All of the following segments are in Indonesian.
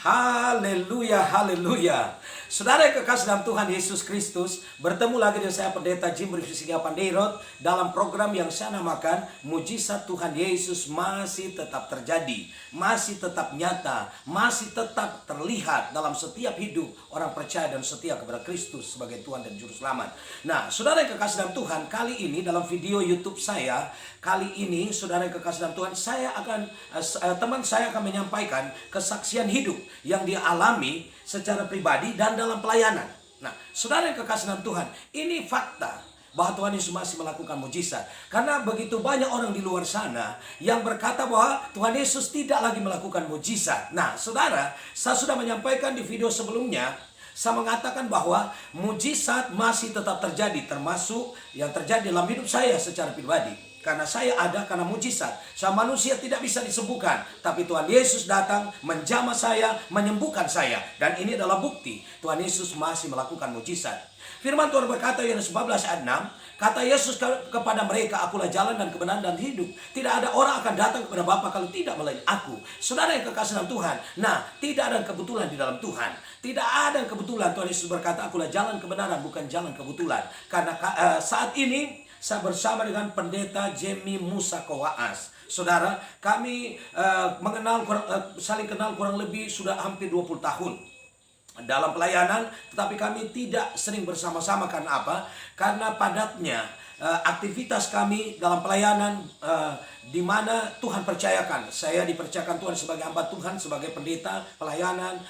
Haleluya, haleluya. Saudara yang kekasih dalam Tuhan Yesus Kristus, bertemu lagi dengan saya Pendeta Jimri Fisiga Pandeirot dalam program yang saya namakan Mujizat Tuhan Yesus masih tetap terjadi, masih tetap nyata, masih tetap terlihat dalam setiap hidup orang percaya dan setia kepada Kristus sebagai Tuhan dan Juru Selamat. Nah, saudara yang kekasih dalam Tuhan, kali ini dalam video YouTube saya, kali ini saudara yang kekasih dalam Tuhan, teman saya akan menyampaikan kesaksian hidup yang dia alami secara pribadi dan dalam pelayanan. Nah, saudara yang kekasih dalam Tuhan, ini fakta bahwa Tuhan Yesus masih melakukan mujizat. Karena begitu banyak orang di luar sana yang berkata bahwa Tuhan Yesus tidak lagi melakukan mujizat. Nah, saudara, saya sudah menyampaikan di video sebelumnya, saya mengatakan bahwa mujizat masih tetap terjadi, termasuk yang terjadi dalam hidup saya secara pribadi. Karena saya ada karena mujizat. Saya manusia tidak bisa disembuhkan, tapi Tuhan Yesus datang menjamah saya, menyembuhkan saya. Dan ini adalah bukti Tuhan Yesus masih melakukan mujizat. Firman Tuhan berkata Yohanes 14 ayat 6, kata Yesus kepada mereka, akulah jalan dan kebenaran dan hidup. Tidak ada orang akan datang kepada Bapa kalau tidak melalui aku. Saudara yang kekasih dalam Tuhan, nah, tidak ada kebetulan di dalam Tuhan. Tidak ada kebetulan. Tuhan Yesus berkata, akulah jalan kebenaran, bukan jalan kebetulan. Karena saat ini saya bersama dengan Pendeta Jemi Musa Kowaas. Saudara, kami saling kenal kurang lebih sudah hampir 20 tahun dalam pelayanan, tetapi kami tidak sering bersama-sama. Karena apa? Karena padatnya aktivitas kami dalam pelayanan, di mana Tuhan percayakan. Saya dipercayakan Tuhan sebagai hamba Tuhan, sebagai pendeta, pelayanan,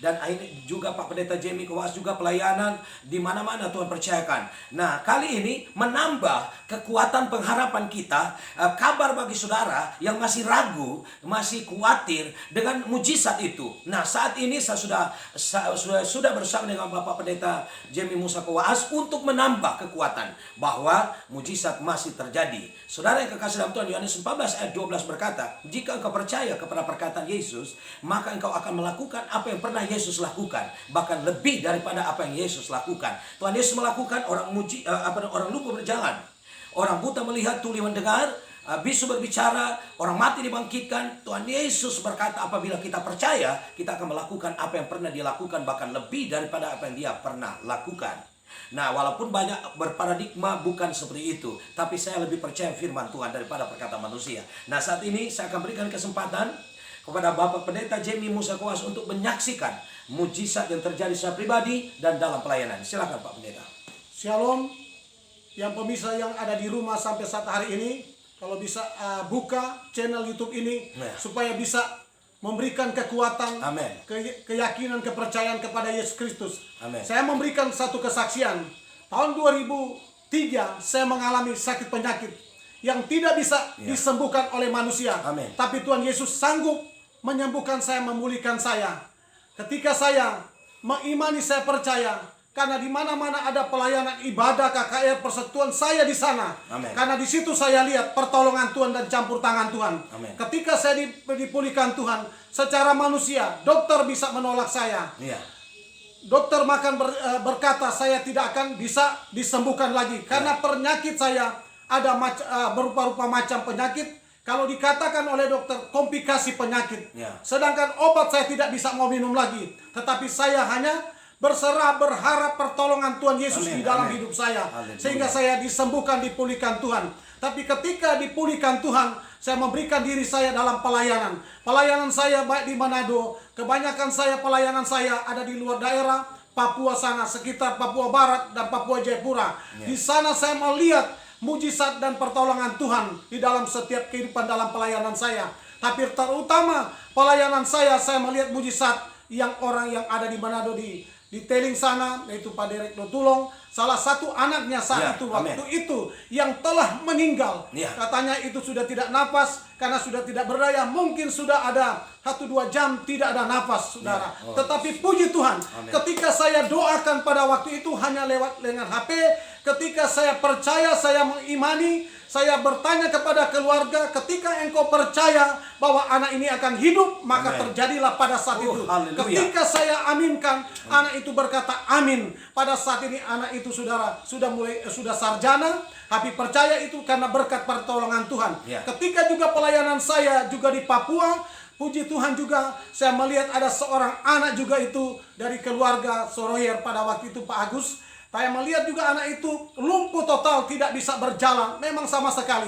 dan akhirnya juga Pak Pendeta Jemi Kowaas juga pelayanan di mana-mana Tuhan percayakan. Nah, kali ini menambah kekuatan pengharapan kita, kabar bagi saudara yang masih ragu, masih khawatir dengan mujizat itu. Nah, saat ini saya sudah bersama dengan Bapak Pendeta Jemi Musa Kowaas untuk menambah kekuatan bahwa mujizat masih terjadi. Saudara yang kekasih dalam Tuhan, Yohanes 14 ayat 12 berkata, jika engkau percaya kepada perkataan Yesus, maka engkau akan melakukan apa yang pernah Yesus lakukan, bahkan lebih daripada apa yang Yesus lakukan. Tuhan Yesus melakukan orang lumpuh berjalan, orang buta melihat, tuli mendengar, bisu berbicara, orang mati dibangkitkan. Tuhan Yesus berkata, apabila kita percaya, kita akan melakukan apa yang pernah dia lakukan, bahkan lebih daripada apa yang dia pernah lakukan. Nah, walaupun banyak berparadigma bukan seperti itu, tapi saya lebih percaya firman Tuhan daripada perkataan manusia. Nah, saat ini saya akan berikan kesempatan kepada Bapak Pendeta Jemi Musa Kowaas untuk menyaksikan mujizat yang terjadi secara pribadi dan dalam pelayanan. Silakan Pak Pendeta. Shalom, yang pemirsa yang ada di rumah sampai saat hari ini, kalau bisa buka channel YouTube ini, supaya bisa memberikan kekuatan, keyakinan, kepercayaan kepada Yesus Kristus. Saya memberikan satu kesaksian. Tahun 2003 saya mengalami sakit penyakit yang tidak bisa disembuhkan oleh manusia. Tapi Tuhan Yesus sanggup menyembuhkan saya, memulihkan saya. Ketika saya mengimani, saya percaya. Karena di mana-mana ada pelayanan ibadah KKR persekutuan, saya di sana. Karena di situ saya lihat pertolongan Tuhan dan campur tangan Tuhan. Ketika saya dipulihkan Tuhan, secara manusia, dokter bisa menolak saya. Dokter makan berkata saya tidak akan bisa disembuhkan lagi. Karena penyakit saya ada berupa-rupa macam penyakit. Kalau dikatakan oleh dokter komplikasi penyakit. Sedangkan obat saya tidak bisa mau minum lagi. Tetapi saya hanya berserah, berharap pertolongan Tuhan Yesus di dalam hidup saya. Sehingga saya disembuhkan, dipulihkan Tuhan. Tapi ketika dipulihkan Tuhan, saya memberikan diri saya dalam pelayanan. Pelayanan saya baik di Manado, kebanyakan pelayanan saya ada di luar daerah, Papua sana, sekitar Papua Barat dan Papua Jayapura. Di sana saya melihat mujizat dan pertolongan Tuhan di dalam setiap kehidupan dalam pelayanan saya. Tapi terutama pelayanan saya melihat mujizat yang orang yang ada di Manado di Teling sana, yaitu Pak Derek Dotulong, salah satu anaknya saat itu waktu itu yang telah meninggal. Katanya itu sudah tidak nafas karena sudah tidak berdaya. Mungkin sudah ada 1-2 jam tidak ada nafas, saudara. Tetapi puji Tuhan, ketika saya doakan pada waktu itu hanya lewat dengan HP, ketika saya percaya, saya mengimani, saya bertanya kepada keluarga, ketika engkau percaya bahwa anak ini akan hidup, maka terjadilah pada saat itu. Ketika saya aminkan, anak itu berkata amin. Pada saat ini anak itu saudara sudah sarjana, tapi percaya itu karena berkat pertolongan Tuhan. Ketika juga pelayanan saya juga di Papua, Puji Tuhan juga saya melihat ada seorang anak juga itu dari keluarga Soroyer pada waktu itu Pak Agus. Saya melihat juga anak itu lumpuh total, tidak bisa berjalan, memang sama sekali.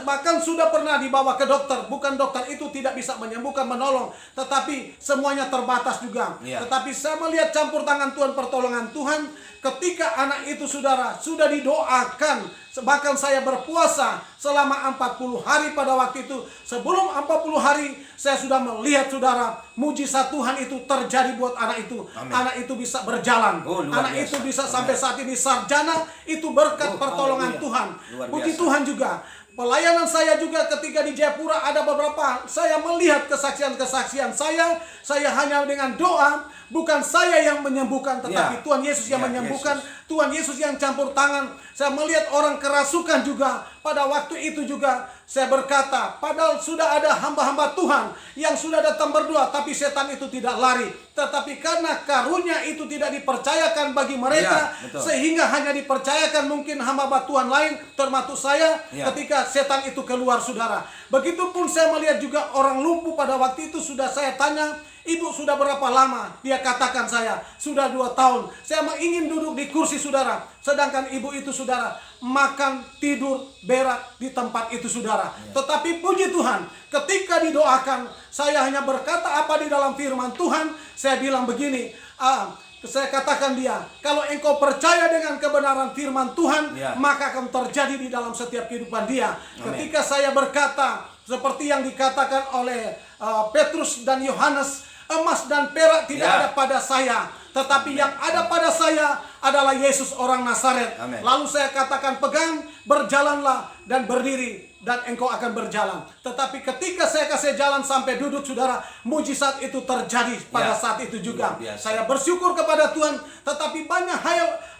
Bahkan sudah pernah dibawa ke dokter, bukan dokter itu tidak bisa menyembuhkan, menolong, tetapi semuanya terbatas juga. Tetapi saya melihat campur tangan Tuhan, pertolongan Tuhan, ketika anak itu saudara sudah didoakan, bahkan saya berpuasa selama 40 hari pada waktu itu. Sebelum 40 hari saya sudah melihat saudara, mujizat Tuhan itu terjadi buat anak itu. Anak itu bisa berjalan, anak itu bisa sampai saat ini sarjana, itu berkat pertolongan Tuhan. Puji Tuhan juga. Pelayanan saya juga ketika di Jayapura ada beberapa, saya melihat kesaksian-kesaksian saya hanya dengan doa, bukan saya yang menyembuhkan, tetapi Tuhan Yesus yang menyembuhkan, Tuhan Yesus yang campur tangan. Saya melihat orang kerasukan juga, pada waktu itu juga saya berkata, padahal sudah ada hamba-hamba Tuhan yang sudah datang berdoa, tapi setan itu tidak lari. Tetapi karena karunia itu tidak dipercayakan bagi mereka, sehingga hanya dipercayakan mungkin hamba-hamba Tuhan lain, termasuk saya, ketika setan itu keluar saudara. Begitupun saya melihat juga orang lumpuh pada waktu itu, sudah saya tanya, ibu sudah berapa lama? Dia katakan saya, sudah 2 tahun. Saya ingin duduk di kursi saudara, sedangkan ibu itu saudara makan, tidur, berak di tempat itu saudara. Tetapi puji Tuhan, ketika didoakan, saya hanya berkata apa di dalam firman Tuhan. Saya bilang begini, saya katakan dia, kalau engkau percaya dengan kebenaran firman Tuhan, maka akan terjadi di dalam setiap kehidupan dia. Ketika saya berkata, seperti yang dikatakan oleh Petrus dan Yohanes, emas dan perak tidak ada pada saya, tetapi yang ada pada saya adalah Yesus orang Nazaret. Lalu saya katakan, pegang, berjalanlah dan berdiri, dan engkau akan berjalan. Tetapi ketika saya kasih jalan sampai duduk saudara, mujizat itu terjadi pada saat itu juga. Saya bersyukur kepada Tuhan, tetapi banyak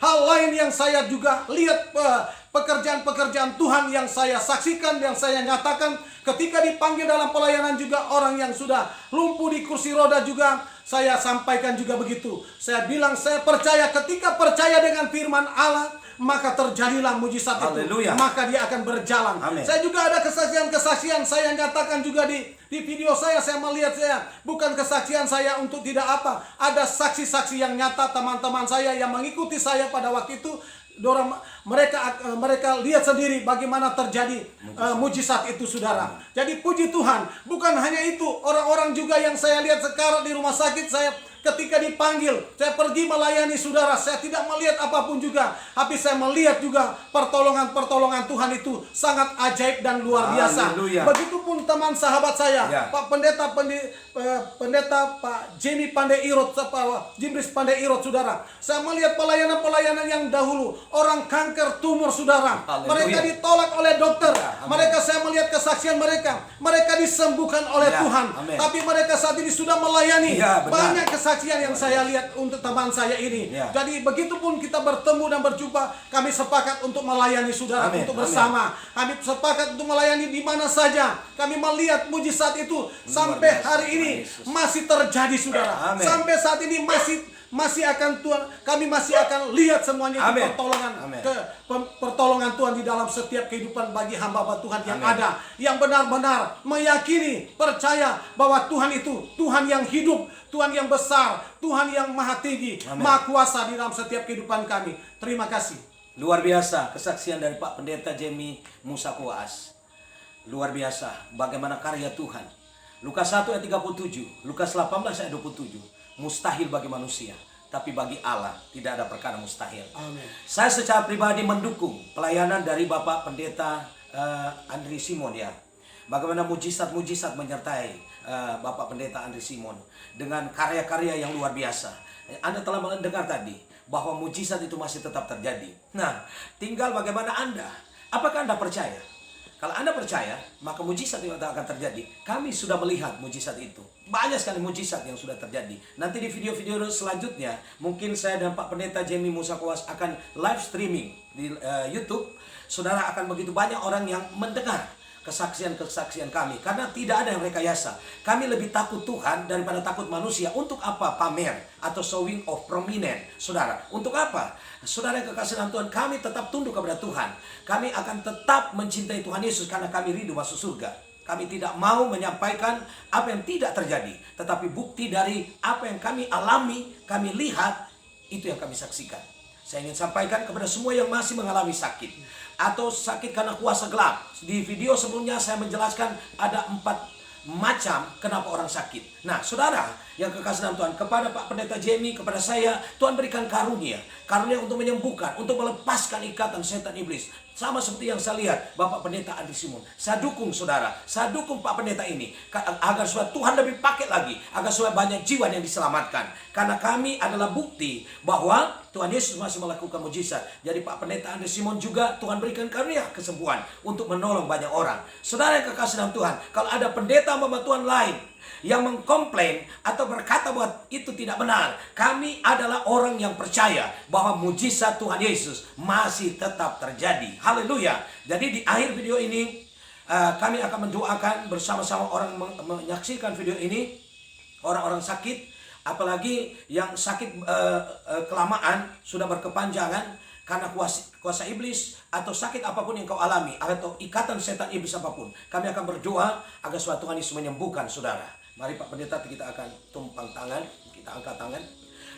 hal lain yang saya juga lihat, pekerjaan-pekerjaan Tuhan yang saya saksikan, yang saya nyatakan. Ketika dipanggil dalam pelayanan juga, orang yang sudah lumpuh di kursi roda juga, saya sampaikan juga begitu. Saya bilang, saya percaya, ketika percaya dengan firman Allah, maka terjadilah mujizat itu. Maka dia akan berjalan. Saya juga ada kesaksian-kesaksian, saya nyatakan juga di video saya melihat, saya bukan kesaksian saya untuk tidak apa. Ada saksi-saksi yang nyata, teman-teman saya yang mengikuti saya pada waktu itu, mereka lihat sendiri bagaimana terjadi mujizat itu saudara. Jadi puji Tuhan, bukan hanya itu, orang-orang juga yang saya lihat sekarang di rumah sakit, saya ketika dipanggil, saya pergi melayani saudara, saya tidak melihat apapun juga, tapi saya melihat juga pertolongan Tuhan itu sangat ajaib dan luar biasa. Begitupun teman sahabat saya, Pak Pendeta Pak Jimmy Pandeirot, Jimris Pandeirot saudara. Saya melihat pelayanan-pelayanan yang dahulu, orang kanker tumor saudara, mereka ditolak oleh dokter, mereka, saya melihat kesaksian mereka disembuhkan oleh Tuhan, tapi mereka saat ini sudah melayani. Banyak kesaksian yang saya lihat untuk teman saya ini. Jadi begitupun kita bertemu dan berjumpa, kami sepakat untuk melayani saudara, untuk bersama. Kami sepakat untuk melayani di mana saja. Kami melihat mujizat itu sampai hari ini masih terjadi saudara. Sampai saat ini masih akan Tuhan, kami masih akan lihat semuanya itu pertolongan Tuhan di dalam setiap kehidupan bagi hamba-hamba Tuhan yang ada, yang benar-benar meyakini, percaya bahwa Tuhan itu Tuhan yang hidup, Tuhan yang besar, Tuhan yang maha tinggi, maha kuasa di dalam setiap kehidupan kami. Terima kasih. Luar biasa kesaksian dari Pak Pendeta Jemi Musa Koas. Luar biasa bagaimana karya Tuhan. Lukas 1 ayat 37, Lukas 18 ayat 27. Mustahil bagi manusia, tapi bagi Allah tidak ada perkara mustahil. Saya secara pribadi mendukung pelayanan dari Bapak Pendeta Andri Simon ya. Bagaimana mujizat-mujizat menyertai Bapak Pendeta Andri Simon dengan karya-karya yang luar biasa. Anda telah mendengar tadi bahwa mujizat itu masih tetap terjadi. Nah, tinggal bagaimana Anda. Apakah Anda percaya? Kalau Anda percaya, maka mujizat itu akan terjadi. Kami sudah melihat mujizat itu. Banyak sekali mujizat yang sudah terjadi. Nanti di video-video selanjutnya, mungkin saya dan Pak Pendeta Jemi Musa Koas akan live streaming di YouTube. Saudara akan begitu banyak orang yang mendengar kesaksian-kesaksian kami. Karena tidak ada yang rekayasa. Kami lebih takut Tuhan daripada takut manusia. Untuk apa pamer atau showing of prominent? Saudara, untuk apa? Saudara yang kekasih dalam Tuhan, kami tetap tunduk kepada Tuhan. Kami akan tetap mencintai Tuhan Yesus karena kami rindu masuk surga. Kami tidak mau menyampaikan apa yang tidak terjadi, tetapi bukti dari apa yang kami alami, kami lihat, itu yang kami saksikan. Saya ingin sampaikan kepada semua yang masih mengalami sakit atau sakit karena kuasa gelap. Di video sebelumnya saya menjelaskan ada 4 macam kenapa orang sakit. Nah, saudara yang kekasih dalam Tuhan, kepada Pak Pendeta Jamie, kepada saya, Tuhan berikan karunia untuk menyembuhkan, untuk melepaskan ikatan setan iblis. Sama seperti yang saya lihat Bapak Pendeta Andri Simon. Saya dukung saudara, saya dukung Pak Pendeta ini agar supaya Tuhan lebih pakai lagi, agar supaya banyak jiwa yang diselamatkan. Karena kami adalah bukti bahwa Tuhan Yesus masih melakukan mujizat. Jadi Pak Pendeta Andri Simon juga Tuhan berikan karunia kesembuhan untuk menolong banyak orang. Saudara yang kekasih dalam Tuhan, kalau ada pendeta hamba Tuhan lain yang mengkomplain atau berkata bahwa itu tidak benar, kami adalah orang yang percaya bahwa mujizat Tuhan Yesus masih tetap terjadi. Haleluya. Jadi di akhir video ini kami akan mendoakan bersama-sama orang menyaksikan video ini, orang-orang sakit, apalagi yang sakit kelamaan, sudah berkepanjangan karena kuasa iblis atau sakit apapun yang kau alami atau ikatan setan iblis apapun. Kami akan berdoa agar supaya Tuhan Yesus menyembuhkan saudara. Mari Pak Pendeta, kita akan tumpang tangan, kita angkat tangan.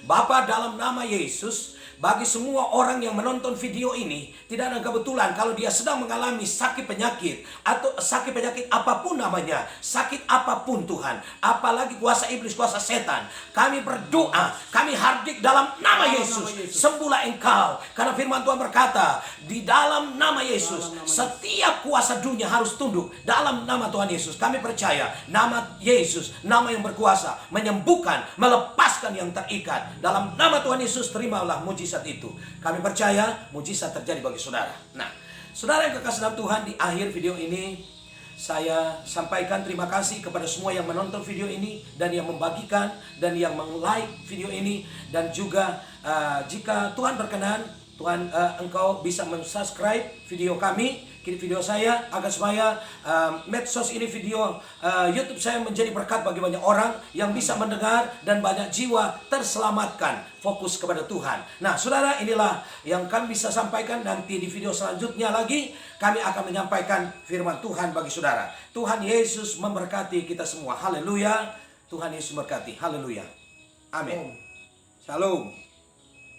Bapa, dalam nama Yesus, bagi semua orang yang menonton video ini, tidak ada kebetulan kalau dia sedang mengalami sakit penyakit atau sakit penyakit apapun namanya, sakit apapun Tuhan, apalagi kuasa iblis, kuasa setan. Kami berdoa, kami hardik dalam nama Yesus, sembuhlah engkau. Karena firman Tuhan berkata, di dalam nama Yesus, setiap kuasa dunia harus tunduk dalam nama Tuhan Yesus. Kami percaya nama Yesus, nama yang berkuasa, menyembuhkan, melepaskan yang terikat. Dalam nama Tuhan Yesus, terimalah mujizat itu. Kami percaya mujizat terjadi bagi saudara. Nah, saudara yang kekasih dalam Tuhan, di akhir video ini saya sampaikan terima kasih kepada semua yang menonton video ini dan yang membagikan dan yang meng-like video ini. Dan juga jika Tuhan berkenan, Tuhan engkau bisa men-subscribe video kami, video saya, agar supaya medsos ini, video YouTube saya menjadi berkat bagi banyak orang yang bisa mendengar dan banyak jiwa terselamatkan, fokus kepada Tuhan. Nah, saudara, inilah yang kami bisa sampaikan. Nanti di video selanjutnya lagi kami akan menyampaikan firman Tuhan bagi saudara. Tuhan Yesus memberkati kita semua. Haleluya. Tuhan Yesus memberkati. Haleluya. Amin. Shalom.